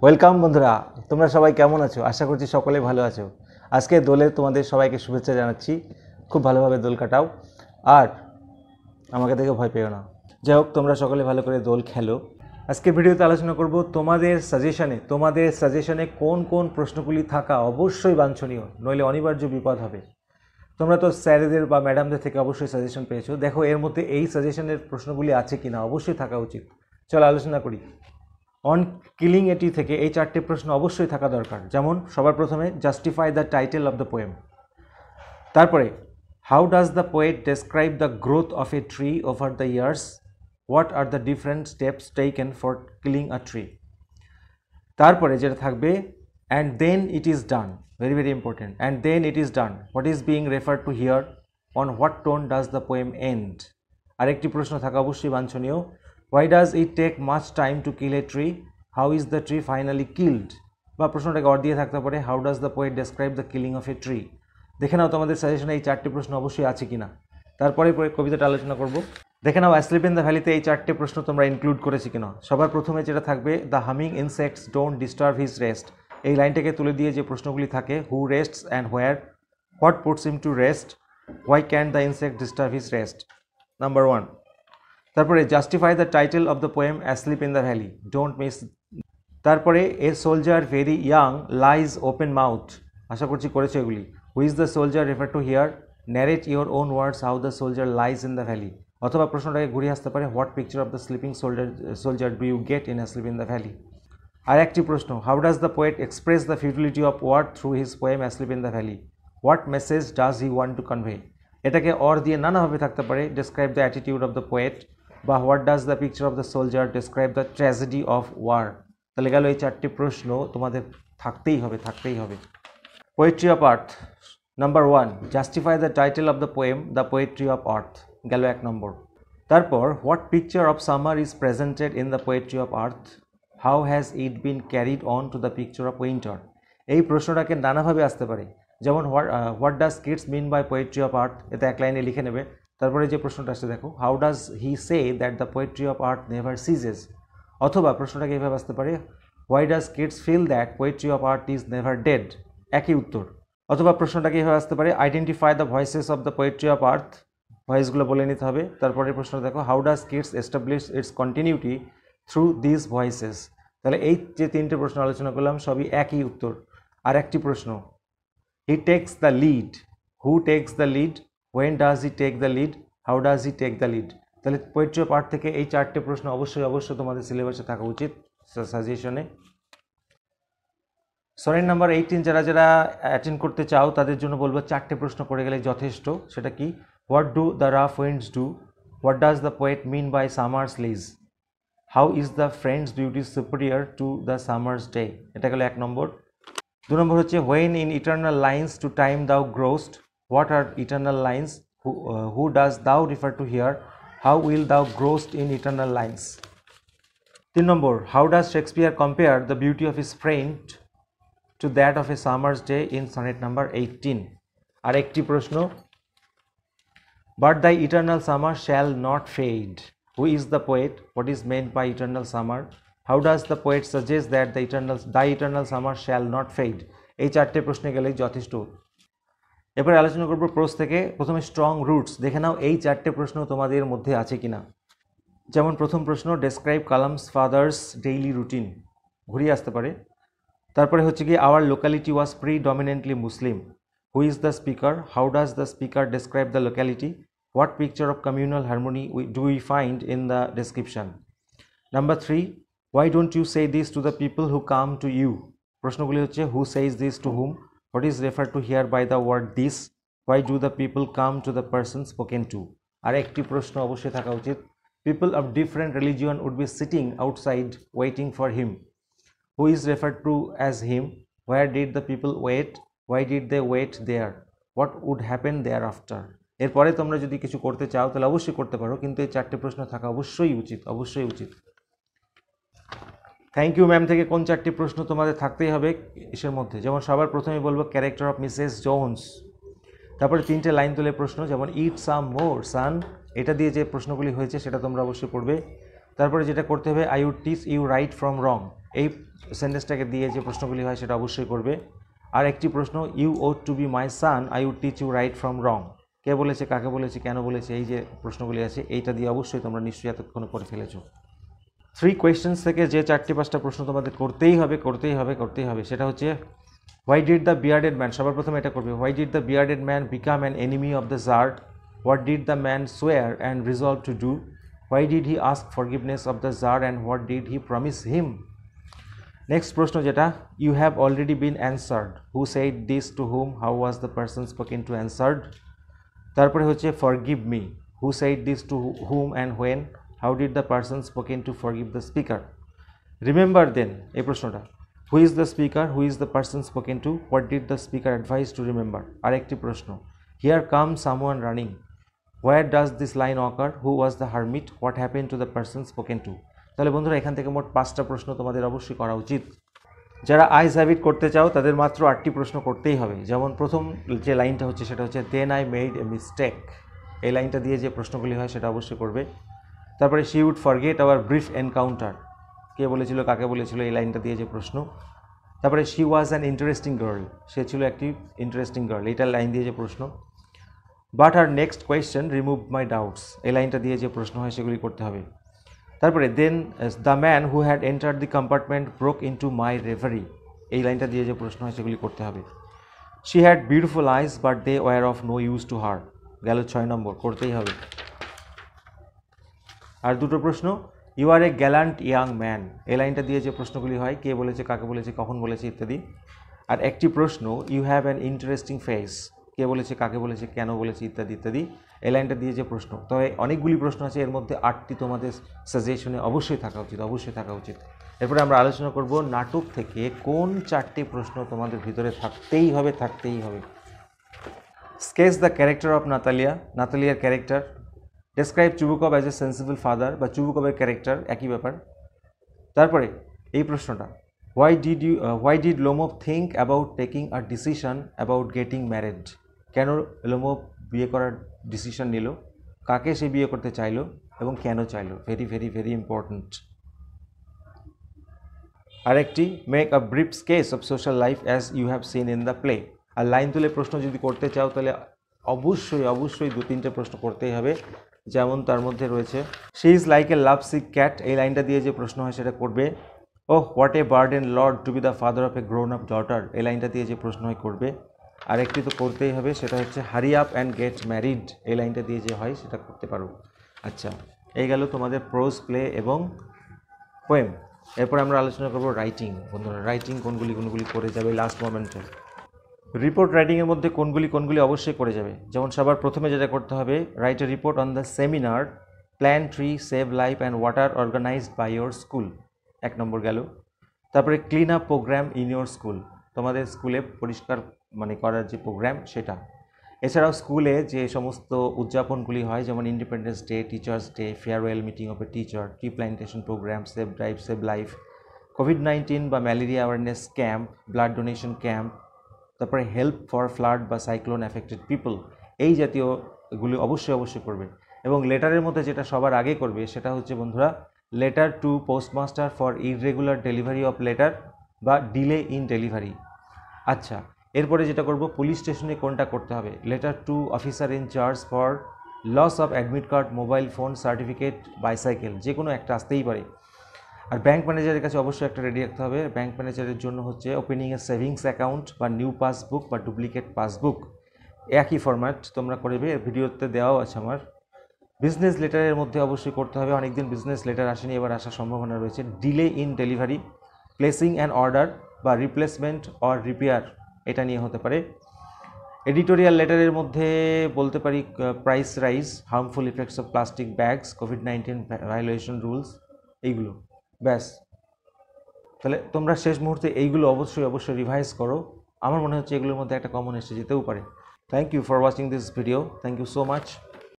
Welcome বন্ধুরা, তোমরা সবাই কেমন আছো? আশা করছি সকলে ভালো আছো। আজকে দোলে তোমাদের সবাইকে শুভেচ্ছা জানাচ্ছি। খুব ভালোভাবে দোল কাটাও আর আমাকে দেখে ভয় পেও না। যাই হোক, তোমরা সকলে ভালো করে দোল খেলো। আজকে ভিডিওতে আলোচনা করব তোমাদের সাজেশনে কোন কোন প্রশ্নগুলি থাকা অবশ্যই বাঞ্ছনীয়, নইলে অনিবার্য বিপদ হবে। তোমরা তো স্যারেদের বা ম্যাডামদের থেকে অবশ্যই সাজেশন পেয়েছো। দেখো এর মধ্যে এই সাজেশনের প্রশ্নগুলি আছে কিনা, অবশ্যই থাকা উচিত। চলো আলোচনা করি। অন কিলিং এটি থেকে এই চারটে প্রশ্ন অবশ্যই থাকা দরকার। যেমন সবার প্রথমে justify the title of the poem. তারপরে how does the poet describe the growth of a tree over the years? What are the different steps taken for killing a tree? তারপরে যেটা থাকবে and then it is done, very very important. And then it is done, what is being refer to here? On what tone does the poem end? আরেকটি প্রশ্ন থাকা অবশ্যই বাঞ্ছনীয়, why does it take much time to kill a tree? How is the tree finally killed? বা প্রশ্নটাকে or দিয়ে থাকতে পারে, how does the poet describe the killing of a tree? দেখে নাও তোমাদের সাজেশনে এই চারটি প্রশ্ন অবশ্যই আছে কিনা। তারপরে কবিতাটা আলোচনা করব। দেখে নাও অ্যাসলিপ ইন দ্য ভ্যালিতে এই চারটে প্রশ্ন তোমরা ইনক্লুড করেছি কিনা। সবার প্রথমে যেটা থাকবে, the humming insects don't disturb his rest. এই লাইনটাকে তুলে দিয়ে যে প্রশ্নগুলি থাকে, who rests and where? What puts him to rest? Why can the insect disturb his rest? Number 1। তারপরে justify the title of the poem asleep in the valley, don't miss. তারপরে a soldier very young lies open mouth, আশা করছি করেছে এগুলি। Who's the soldier refer to here? Narrate your own words how the soldier lies in the valley. অথবা প্রশ্নটাকে ঘুরিয়ে আসতে পারে, what picture of the sleeping soldier do you get in asleep in the valley? আর একটি প্রশ্ন, how does the poet express the futility of war through his poem asleep in the valley? What message does he want to convey? এটাকে or দিয়ে নানাভাবে থাকতে পারে, describe the attitude of the poet, বা what does the picture of the soldier describe the tragedy of war? তাহলে গেল এই চারটি প্রশ্ন তোমাদের থাকতেই হবে। Poetry of earth, number 1, justify the title of the poem the poetry of earth, গেল 1 নম্বর। তারপর what picture of summer is presented in the poetry of earth? How has it been carried on to the picture of winter? এই প্রশ্নটাকে নানাভাবে আসতে পারে। যেমন what does Keats mean by poetry of আর্থ, এটা এক লাইনে লিখে নেবে। তারপরে যে প্রশ্নটা আসছে দেখো, how does he say that the poetry of earth never ceases? অথবা প্রশ্নটাকে এভাবে আসতে পারে, why does Keats feel that poetry of earth is never dead? একই উত্তর। অথবা প্রশ্নটাকে এভাবে আসতে পারে, identify the voices of the poetry of earth, ভয়েসগুলো বলে নিতে হবে। তারপরে প্রশ্ন দেখো, how does Keats establish its continuity through this voices? তাহলে এই যে তিনটে প্রশ্ন আলোচনা করলাম সবই একই উত্তর। আর একটি প্রশ্ন, he takes the lead, who takes the lead? When does he take the lead? How does he take the lead? তাহলে পোয়েট্রি অফ আর্থ থেকে এই চারটে প্রশ্ন অবশ্যই তোমাদের সিলেবাসে থাকা উচিত সাজেশনে। সরেন নাম্বার 18 যারা অ্যাটেন্ড করতে চাও তাদের জন্য বলবো, চারটে প্রশ্ন করে গেলে যথেষ্ট। সেটা কি, what do the rough winds do? What does the poet mean by summer's lease? How is the friend's beauty superior to the summer's day? এটা গেল 1 নম্বর। 2 নম্বর হচ্ছে, when in eternal lines to time thou growest? What are eternal lines? Who does thou refer to here? How will thou growest in eternal lines? 3 number, how does Shakespeare compare the beauty of his friend to that of a summer's day in sonnet number 18? আর একটি প্রশ্ন, but the eternal summer shall not fade. Who is the poet? What is meant by eternal summer? How does the poet suggest that the eternal summer shall not fade? এই চারটে প্রশ্নে গেলেই যথেষ্ট। এরপরে আলোচনা করব প্রোজ থেকে। প্রথমে স্ট্রং রুটস, দেখে নাও এই চারটে প্রশ্ন তোমাদের মধ্যে আছে কিনা। যেমন প্রথম প্রশ্ন, describe Kalam's father's daily routine, ঘুরিয়ে আসতে পারে। তারপরে হচ্ছে কি, our locality was predominantly Muslim. Who is the speaker? How does the speaker describe the locality? What picture of communal harmony do we find in the description? Number 3, why don't you say this to the people who come to you? প্রশ্নগুলি হচ্ছে, who says this to whom? What is refer to here by the word this? Why do the people come to the person spoken to? আর একটি প্রশ্ন অবশ্যই থাকা উচিত, people of different religion would be sitting outside waiting for him. Who is referred to as him? Where did the people wait? Why did they wait there? What would happen thereafter? এরপরে তোমরা যদি কিছু করতে চাও তাহলে অবশ্যই করতে পারো, কিন্তু এই চারটে প্রশ্ন থাকা অবশ্যই উচিত। থ্যাংক ইউ ম্যাম থেকে কোন চারটি প্রশ্ন তোমাদের থাকতেই হবে এর মধ্যে? যেমন সবার প্রথমে বলবো ক্যারেক্টার অফ মিসেস জোন্স। তারপরে 3টে লাইন তুলে প্রশ্ন, যেমন ইট সাম মোর সান, এটা দিয়ে যে প্রশ্নগুলি হয়েছে সেটা তোমরা অবশ্যই পড়বে। তারপরে যেটা করতে হবে, I would teach you right from wrong, এই সেন্টেন্সটাকে দিয়ে যে প্রশ্নগুলি হয় সেটা অবশ্যই করবে। আর একটি প্রশ্ন, you ought to be my son, I would teach you right from wrong. কে বলেছে, কাকে বলেছে, কেন বলেছে, এই যে প্রশ্নগুলি আছে এইটা দিয়ে অবশ্যই তোমরা নিশ্চয়ই এতক্ষণে করে ফেলেছো। 3 কোয়েশ্চেন্স থেকে যে 4-5টা প্রশ্ন তোমাদের করতেই হবে সেটা হচ্ছে, why did the bearded man, সবার প্রথমে এটা করবে, why did the bearded man become an enemy of the tsar, what did the man swear and resolve to do, why did he ask forgiveness of the tsar and what did he promise him. Next প্রশ্ন যেটা, you have already been answered, who said this to whom, how was the person spoken to answered. তারপরে হচ্ছে forgive me, who said this to whom and when, how did the person spoken to forgive the speaker. Remember then, এই প্রশ্নটা, who is the speaker, who is the person spoken to, what did the speaker advise to remember. আরেকটি প্রশ্ন, here come someone running, where does this line occur, who was the hermit, what happen to the person spoken to. তাহলে বন্ধুরা এখান থেকে মোট 5টা প্রশ্ন তোমাদের অবশ্যই করা উচিত। যারা আইস হ্যাবিট করতে চাও তাদের মাত্র 8টি প্রশ্ন করতেই হবে। যেমন প্রথম যে লাইনটা হচ্ছে সেটা হচ্ছে, then I made a mistake, এই লাইনটা দিয়ে যে প্রশ্নগুলি হয় সেটা অবশ্যই করবে। তারপরে she would forget our brief encounter, কে বলেছিল, কাকে বলেছিল, এই লাইনটা দিয়ে যে প্রশ্ন। তারপরে she was an interesting girl, সে ছিল একটি ইন্টারেস্টিং গার্ল, এইটার লাইন দিয়ে যে প্রশ্ন। বাট আর next question remove my doubts, এই লাইনটা দিয়ে যে প্রশ্ন হয় সেগুলি করতে হবে। তারপরে then the man who had entered the compartment broke into my reverie, এই লাইনটা দিয়ে যে প্রশ্ন হয় সেগুলি করতে হবে। She had beautiful eyes but they were of no use to her, গেল 6 নম্বর, করতেই হবে। আর দুটো প্রশ্ন, you are a gallant young man, এই লাইনটা দিয়ে যে প্রশ্নগুলি হয়, কে বলেছে, কাকে বলেছে, কখন বলেছে ইত্যাদি। আর একটি প্রশ্ন, you have an interesting face, কে বলেছে, কাকে বলেছে, কেন বলেছে ইত্যাদি ইত্যাদি, এই লাইনটা দিয়ে যে প্রশ্ন। তবে অনেকগুলি প্রশ্ন আছে, এর মধ্যে 8টি তোমাদের সাজেশনে অবশ্যই থাকা উচিত। এরপরে আমরা আলোচনা করব নাটক থেকে কোন 4টি প্রশ্ন তোমাদের ভিতরে থাকতেই হবে। Sketch the character of Natalia, নাতালিয়ার character. Describe Chubukov as a sensible father, বা চুবুকভের ক্যারেক্টার, একই ব্যাপার। তারপরে এই প্রশ্নটা, why did Lomov think about taking a decision about getting married, কেন লোমোভ বিয়ে করার ডিসিশন নিল, কাকে সে বিয়ে করতে চাইলো এবং কেন চাইলো, ভেরি ভেরি ভেরি ইম্পর্ট্যান্ট। আরেকটি, make a brief sketch of social life as you have seen in the play. আর লাইন তুলে প্রশ্ন যদি করতে চাও তাহলে অবশ্যই 2-3টে প্রশ্ন করতেই হবে। যেমন তার মধ্যে রয়েছে, she is like a love sick cat, এই লাইনটা দিয়ে যে প্রশ্ন হয় সেটা করবে। Oh what a burden lord to be the father of a grown up daughter, এই লাইনটা দিয়ে যে প্রশ্ন হয় করবে। আর একটি তো করতেই হবে, সেটা হচ্ছে hurry up and get married, এই লাইনটা দিয়ে যে হয় সেটা করতে পারো। আচ্ছা, এই গেল তোমাদের প্রোজ, প্লে এবং পোয়েম। এরপর আমরা আলোচনা করবো রাইটিং। বন্ধুরা, রাইটিং কোনগুলি করে যাবে লাস্ট মোমেন্টে। রিপোর্ট রাইটিংয়ের মধ্যে কোনগুলি অবশ্যই করে যাবে। যেমন সবার প্রথমে যেটা করতে হবে, write a report on the seminar plant tree save life and water organized by your school, 1 number গেল। তারপরে clean up program in your school, তোমাদের স্কুলে পরিষ্কার করার যে প্রোগ্রাম সেটা। এছাড়াও স্কুলে যে সমস্ত উদযাপনগুলি হয়, যেমন independence day, teachers day, farewell meeting of a teacher, tree plantation programme, save drive save life, কোভিড-19 বা malaria awareness camp, blood donation camp, তারপরে হেল্প ফর ফ্লাড বা সাইক্লোন অ্যাফেক্টেড পিপল, এই জাতীয়গুলি অবশ্যই করবে। এবং লেটারের মধ্যে যেটা সবার আগে করবে সেটা হচ্ছে বন্ধুরা, letter to postmaster for irregular delivery of letter বা ডিলে ইন ডেলিভারি। আচ্ছা, এরপরে যেটা করব, পুলিশ স্টেশনে কোনটা করতে হবে, letter to officer in charge for loss of admit card, mobile phone, certificate, bicycle, যে কোনো একটা আসতেই পারে। আর ব্যাঙ্ক ম্যানেজারের কাছে অবশ্যই একটা রেডি রাখতে হবে। ব্যাঙ্ক ম্যানেজারের জন্য হচ্ছে ওপেনিং এ সেভিংস অ্যাকাউন্ট বা নিউ পাসবুক বা ডুপ্লিকেট পাসবুক, একই ফরম্যাট তোমরা করবে, ভিডিওতে দেওয়াও আছে আমার। বিজনেস লেটারের মধ্যে অবশ্যই করতে হবে, অনেকদিন বিজনেস লেটার আসেনি, এবার আসার সম্ভাবনা রয়েছে। Delay in delivery, placing an order বা রিপ্লেসমেন্ট অর রিপেয়ার, এটা নিয়ে হতে পারে। এডিটোরিয়াল লেটারের মধ্যে বলতে পারি price rise, harmful effects of plastic bags, COVID-19 violation rules, এইগুলো। ব্যাস, তাহলে তোমরা শেষ মুহূর্তে এইগুলো অবশ্যই রিভাইজ করো। আমার মনে হচ্ছে এগুলোর মধ্যে একটা কমন এসে যেতেও পারে। Thank you for watching this video, thank you so much.